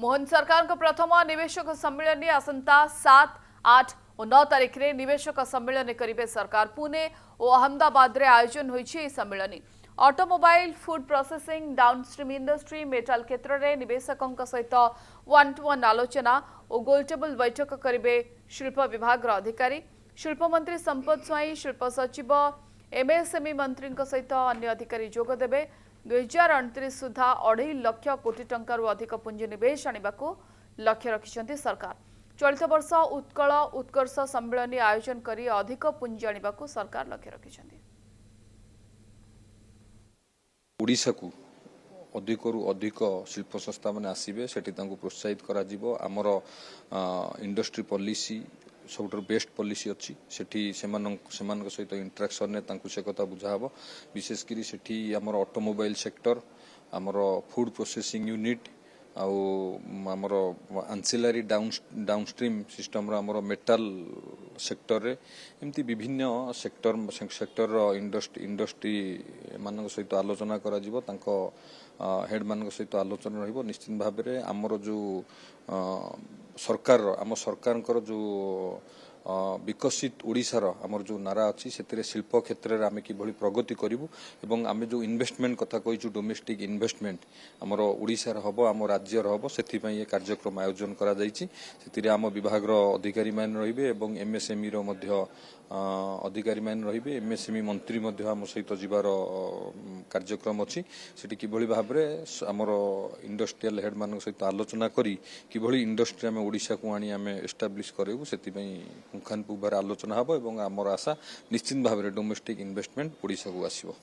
मोहन सरकार को प्रथम निवेशक सम्मेलन आसंता 7, 8 और 9 तारिख में निवेशक सम्मेलन करेंगे सरकार। पुणे और अहमदाबाद रे आयोजन होइछि सम्मेलन। Automobile, food processing, downstream industry, metal क्षेत्र में निवेशकों सहित 1-to-1 आलोचना और गोलटेबल बैठक करेंगे शिल्प विभाग अधिकारी। शिल्प मंत्री संपद स्वाई, शिल्प सचिव, एमएसएमई मंत्री सहित अन्य अधिकारी जोगदेवे। 2029 सुधा 2.5 लाख कोटी टंका अधिक पुंजीनिवेश आने को लक्ष्य रखिछंती सरकार। चलित वर्ष उत्कल उत्कर्ष सम्मेलन आयोजन करी अधिक पुंजी आने को सरकार लक्ष्य रखिछंती। ओडिशा को अधिकरू अधिक शिल्प संस्था मैंने आसवे से प्रोत्साहित करा जिवो। आमर इंडस्ट्री पॉलिसी सब बेस्ट पॉलिसी अच्छी सहित इंटराक्शन ने से कथा बुझाव। विशेषकर सेठी आमर ऑटोमोबाइल सेक्टर, आमर फूड प्रोसेसिंग यूनिट आमर आंसिलरी डाउनस्ट्रीम सिस्टम आमर मेटाल सेक्टर रे एमती विभिन्न सेक्टर इंडस्ट्री मान सहित आलोचना करा जिवो। तांको हेड मान सहित आलोचना रहिबो। निश्चित भाव में आमर जो सरकार आम सरकार जो विकसित ओडिशार आमर जो नारा अच्छी से शिल्प क्षेत्र में आम कि प्रगति करूँ एवं आम जो इन्वेस्टमेंट कथा कही डोमेस्टिक इन्वेस्टमेंट आमर ओडिशार हम आम राज्यर हम से कार्यक्रम आयोजन करा आम विभाग अधिकारी मान रहिबे एवं एमएसएमई अधिकारी मान रहिबे। एमएसएमई मंत्री आम सहित जीवार कार्यक्रम अच्छी से किभली भाव में आमर इंडस्ट्रियल हेड मान सहित आलोचना करी किभली इंडस्ट्री आम ओडिशा को आनी आम एस्टाब्लिश करूँ से पुंखानुपुंख आलोचना हम। आमर आशा निश्चित भाव में डोमेस्टिक इन्वेस्टमेंट ओडिशा को आसिबो।